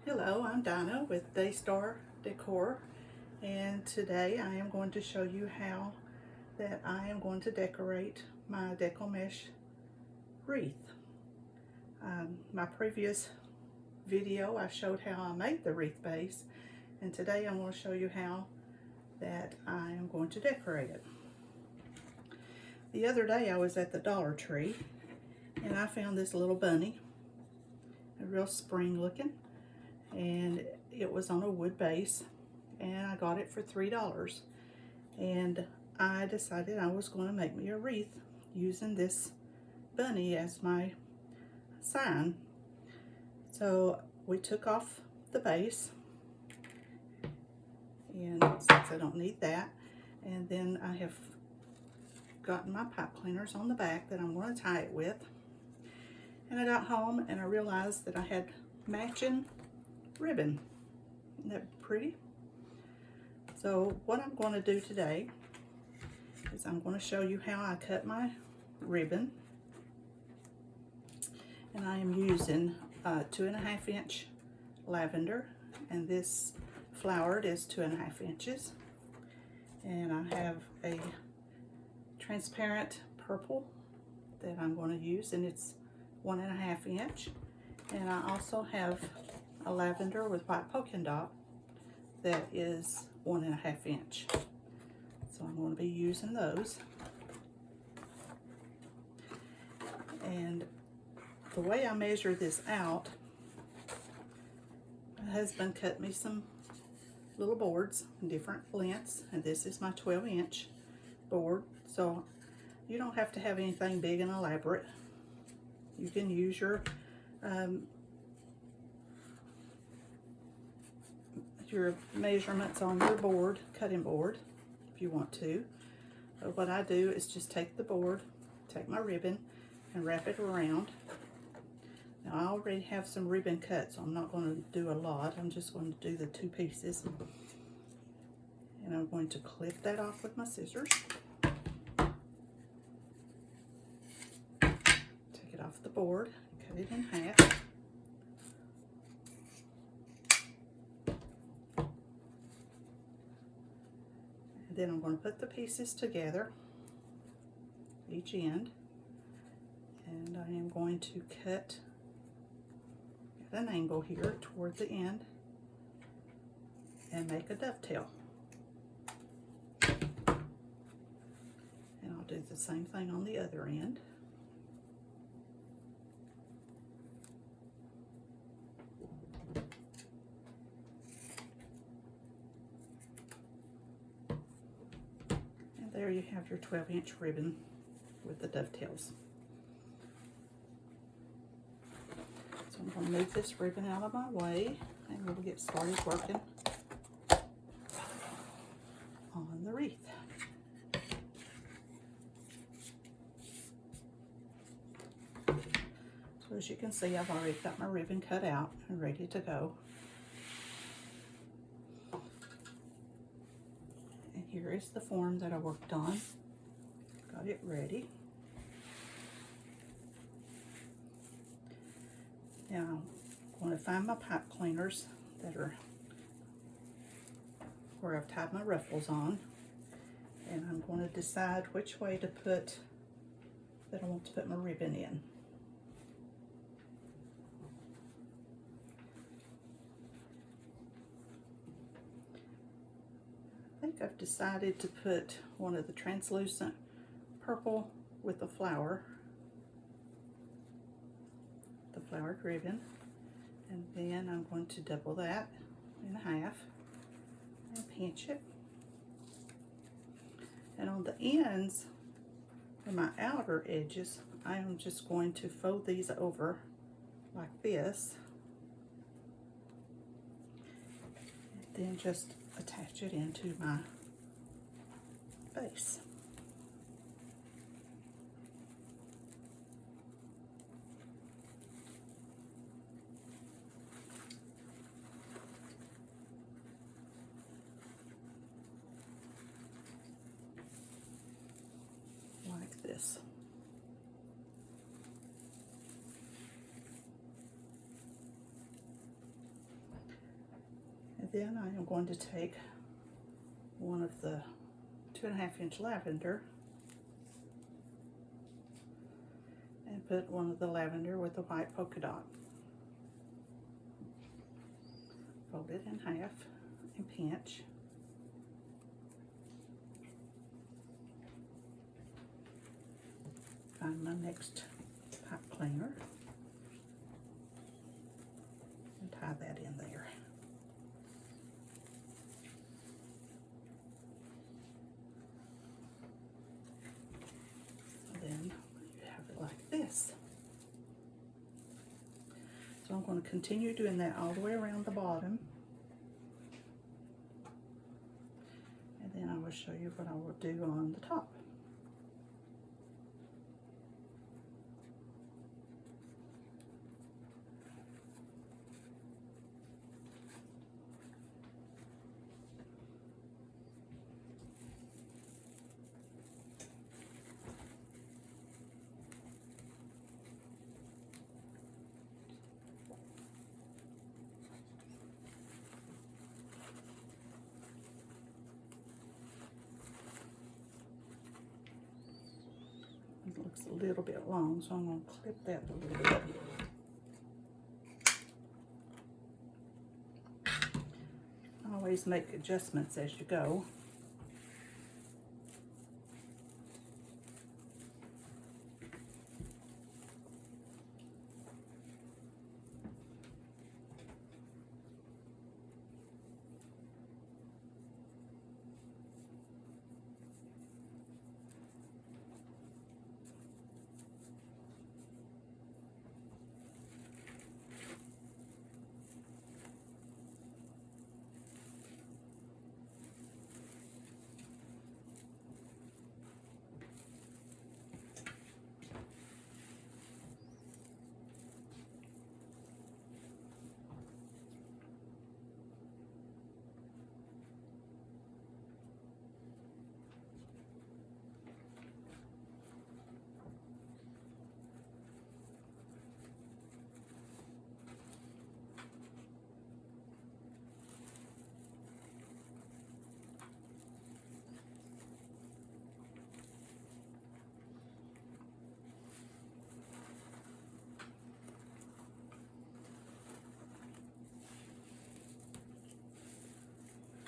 Hello, I'm Dinah with Daystar Decor, and today I am going to show you how that I am going to decorate my Deco Mesh wreath. My previous video I showed how I made the wreath base, and today I'm going to show you how that I am going to decorate it. The other day I was at the Dollar Tree and I found this little bunny, a real spring looking, and it was on a wood base, and I got it for $3, and I decided I was going to make me a wreath using this bunny as my sign. So we took off the base, and since I don't need that, and then I have gotten my pipe cleaners on the back that I'm going to tie it with. And I got home and I realized that I had matching ribbon. Isn't that pretty? So what I'm going to do today is I'm going to show you how I cut my ribbon, and I am using 2.5 inch lavender, and this flowered is 2.5 inches, and I have a transparent purple that I'm going to use, and it's 1.5 inch, and I also have a lavender with white polka dot that is 1.5 inch. So I'm going to be using those. And the way I measure this out, my husband cut me some little boards in different lengths, and this is my 12-inch board. So you don't have to have anything big and elaborate. You can use your measurements on your board, cutting board, if you want to. But what I do is just take the board, take my ribbon, and wrap it around. Now I already have some ribbon cut, so I'm not going to do a lot. I'm just going to do the 2 pieces. And I'm going to clip that off with my scissors. Take it off the board, cut it in half. Then I'm going to put the pieces together, each end, and I am going to cut at an angle here toward the end and make a dovetail. And I'll do the same thing on the other end. There you have your 12-inch ribbon with the dovetails. So I'm going to move this ribbon out of my way, and we'll get started working on the wreath. So as you can see, I've already got my ribbon cut out and ready to go. Here is the form that I worked on. Got it ready. Now I'm going to find my pipe cleaners that are where I've tied my ruffles on, and I'm going to decide which way to put that I want to put my ribbon in. I think I've decided to put one of the translucent purple with the flower, the flowered ribbon, and then I'm going to double that in half and pinch it. And on the ends of my outer edges, I am just going to fold these over like this, and then just attach it into my base. Like this. Then I am going to take one of the 2.5-inch lavender and put one of the lavender with the white polka dot. Fold it in half and pinch. Find my next pipe cleaner and tie that in there. So then you have it like this. So I'm going to continue doing that all the way around the bottom. And then I will show you what I will do on the top. It looks a little bit long, so I'm going to clip that a little bit. Always make adjustments as you go.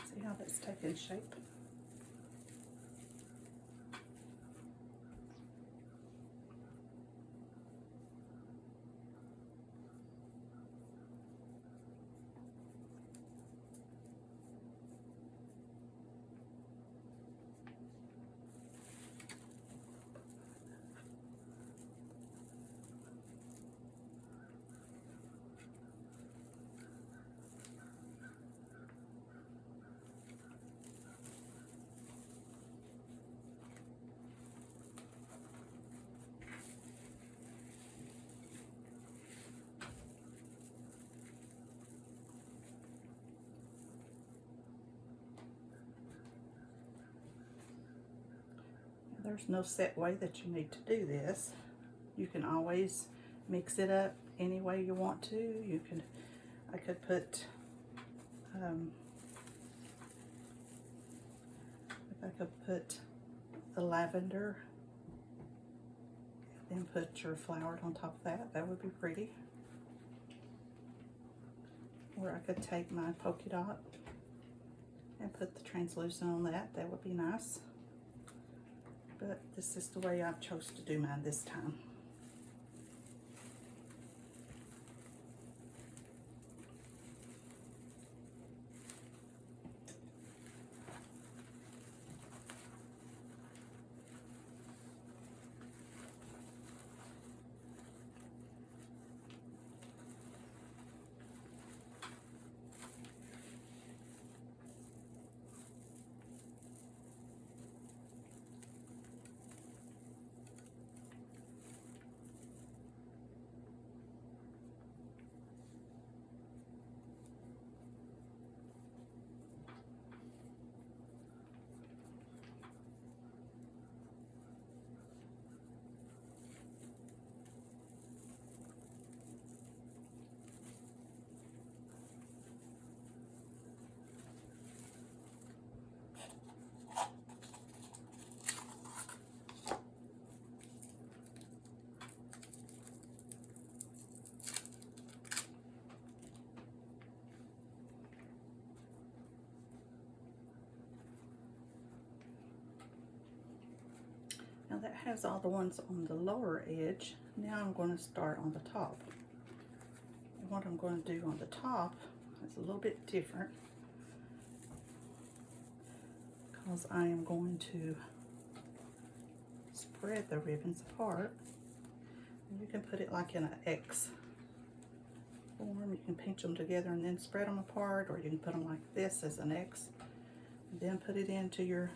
See how that's taking shape? There's no set way that you need to do this. You can always mix it up any way you want to. I could put, if I could put the lavender, then put your flowers on top of that. That would be pretty. Or I could take my polka dot and put the translucent on that. That would be nice. But this is the way I've chose to do mine this time. Now that has all the ones on the lower edge. Now I'm going to start on the top. And what I'm going to do on the top is a little bit different, because I am going to spread the ribbons apart. And you can put it like in an X form. You can pinch them together and then spread them apart, or you can put them like this as an X, and then put it into your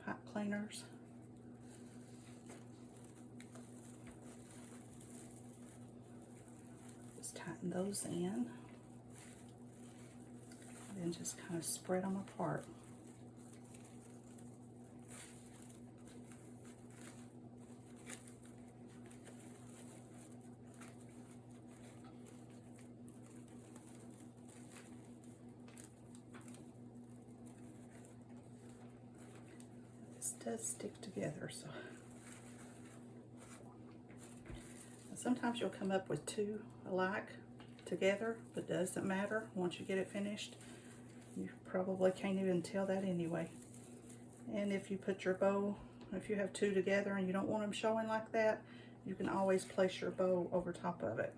pipe cleaners. Just tighten those in, and then just kind of spread them apart. Does stick together, so sometimes you'll come up with two alike together, but doesn't matter. Once you get it finished, you probably can't even tell that anyway. And if you put your bow, if you have two together and you don't want them showing like that, you can always place your bow over top of it.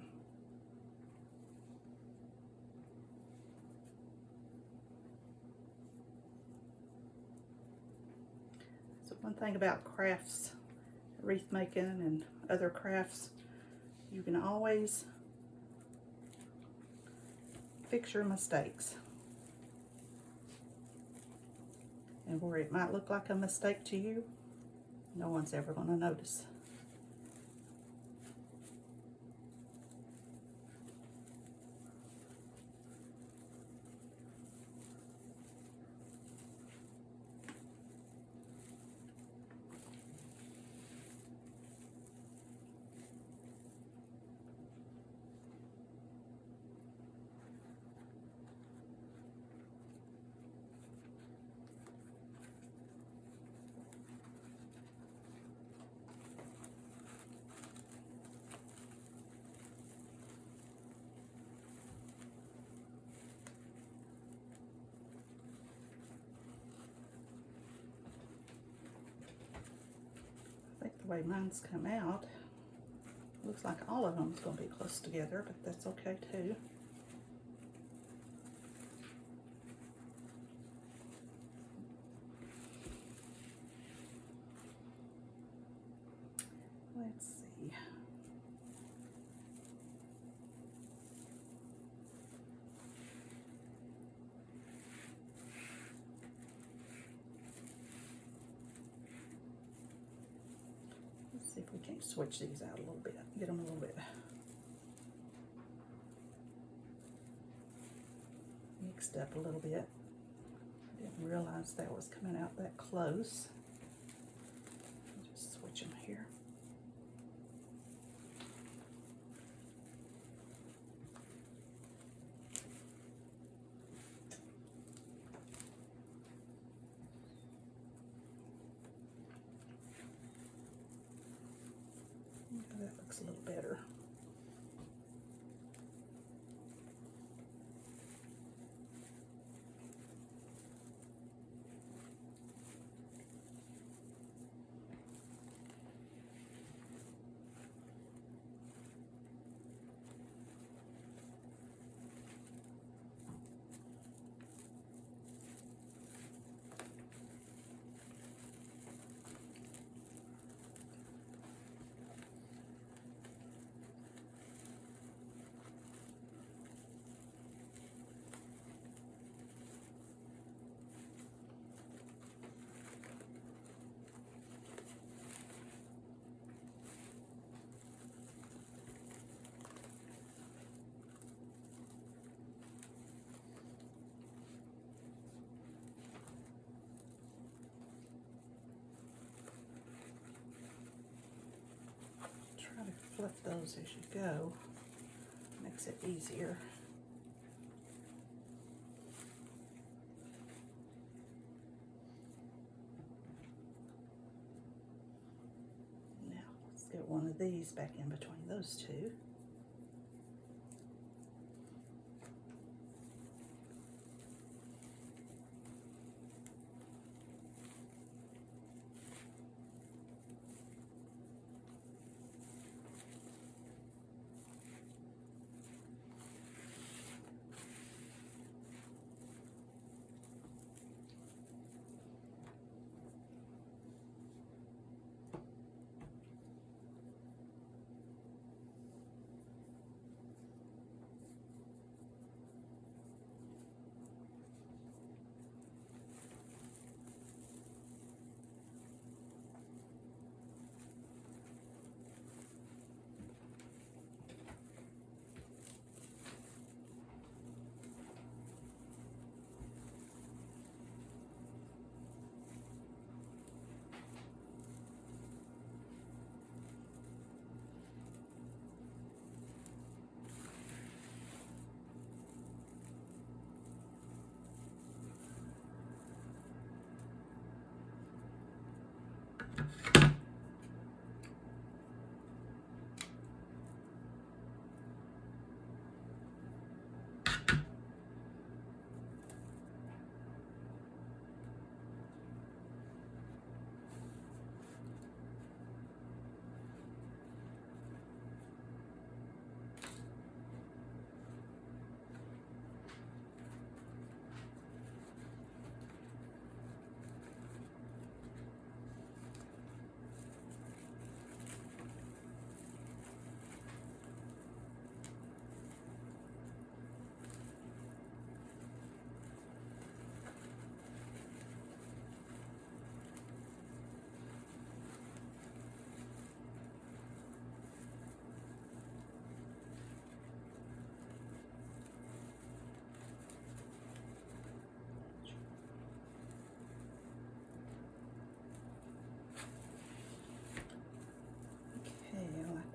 One thing about crafts, wreath making and other crafts, you can always fix your mistakes. And where it might look like a mistake to you, no one's ever going to notice. The way mine's come out, looks like all of them is going to be close together, but that's okay too. Let's see. See if we can't switch these out a little bit, get them a little bit mixed up a little bit. Didn't realize that was coming out that close. Just switch them here. That looks a little better. Flip those as you go, makes it easier. Now let's get one of these back in between those two.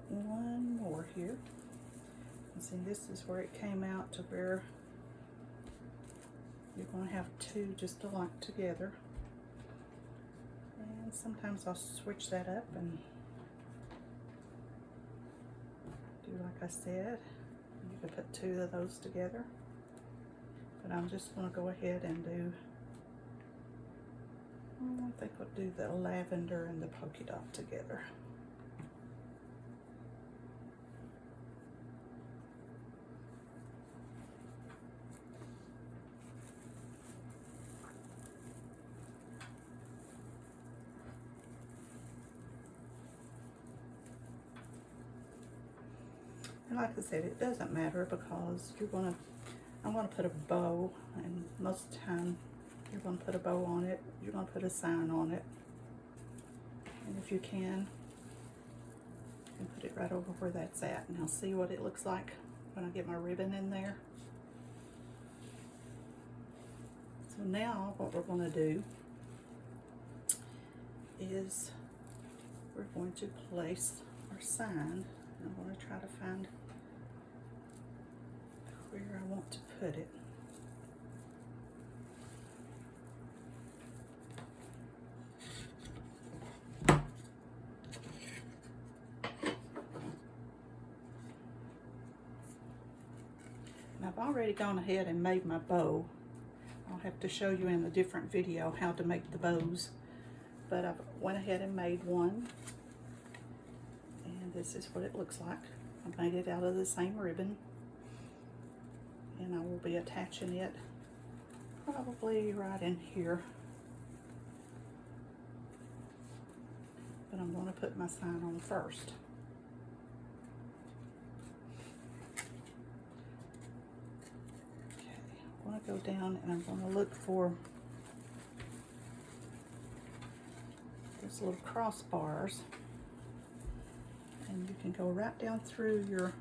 One more here. And see, this is where it came out to where you're going to have two just alike together. And sometimes I'll switch that up and do like I said. You can put two of those together. But I'm just going to go ahead and do, I think we'll do the lavender and the polka dot together. And like I said, it doesn't matter because I'm gonna put a bow, and most of the time you're gonna put a bow on it, you're gonna put a sign on it. And if you can put it right over where that's at, and I'll see what it looks like when I get my ribbon in there. So now what we're gonna do is we're going to place our sign. I'm going to try to find where I want to put it. And I've already gone ahead and made my bow. I'll have to show you in a different video how to make the bows, but I went ahead and made one. This is what it looks like. I made it out of the same ribbon, and I will be attaching it probably right in here. But I'm going to put my sign on first. Okay, I'm going to go down and I'm going to look for those little crossbars. And you can go right down through your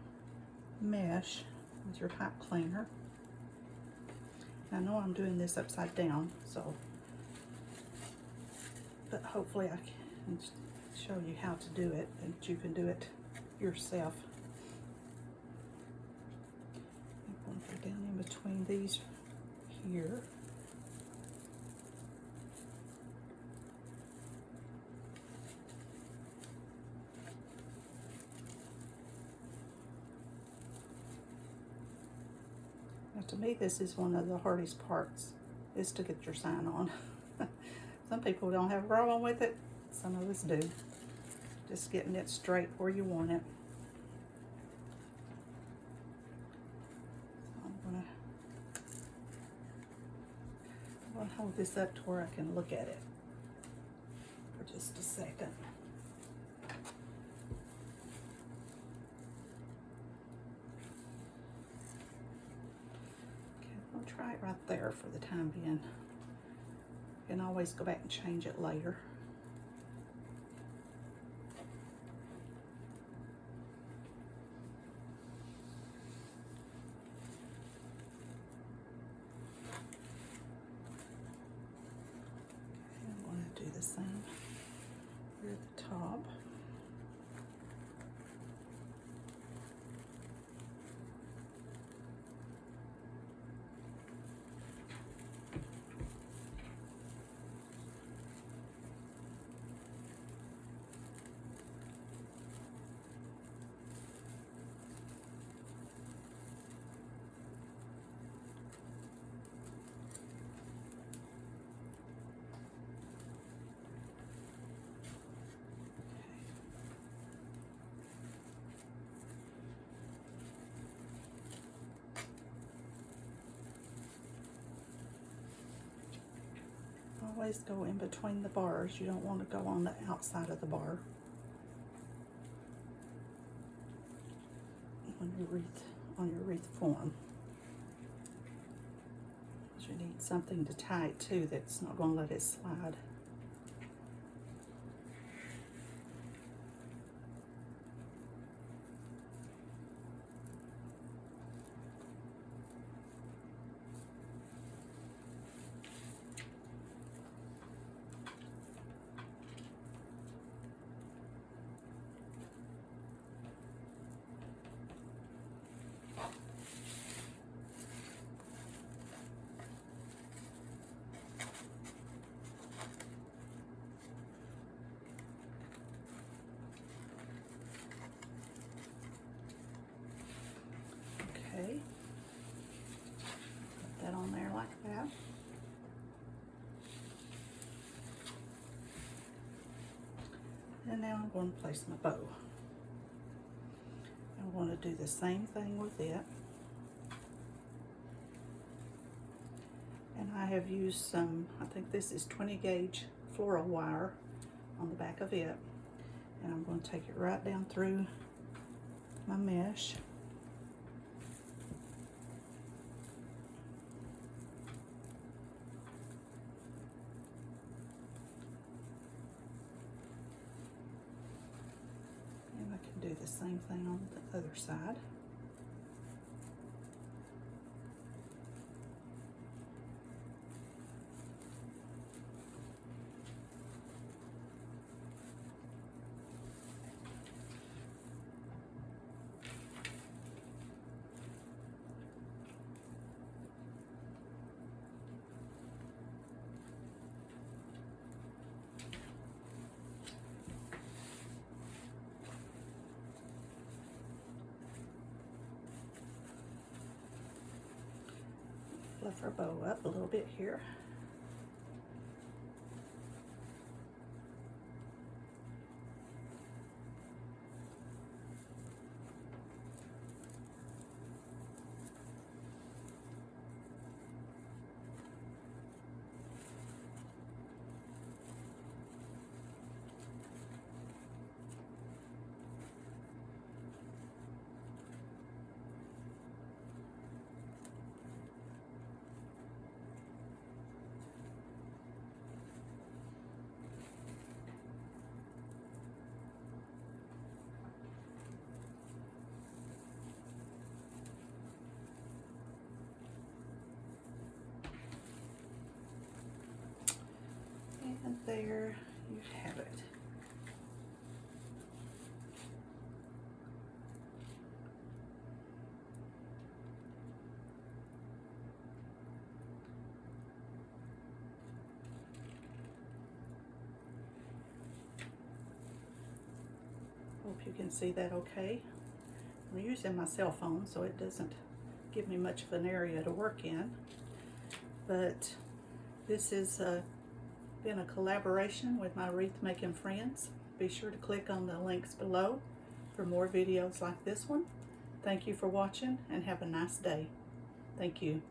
mesh with your pipe cleaner. I know I'm doing this upside down, so, but hopefully I can show you how to do it, and you can do it yourself. I'm going to go down in between these here. To me, this is one of the hardest parts, is to get your sign on. Some people don't have a problem with it, some of us do. Just getting it straight where you want it. So I'm gonna hold this up to where I can look at it for just a second. Try it right there for the time being. You can always go back and change it later. I'm going to do the same here at the top. always go in between the bars. You don't want to go on the outside of the bar on your wreath form. You need something to tie it to that's not going to let it slide. Okay, put that on there like that. And now I'm going to place my bow. I'm going to do the same thing with it. And I have used some, I think this is 20 gauge floral wire on the back of it. And I'm going to take it right down through my mesh. And I can do the same thing on the other side. Fluff our bow up a little bit here. And there you have it. Hope you can see that okay. I'm using my cell phone, so it doesn't give me much of an area to work in. But this is been a collaboration with my wreath making friends. Be sure to click on the links below for more videos like this one. Thank you for watching and have a nice day. Thank you.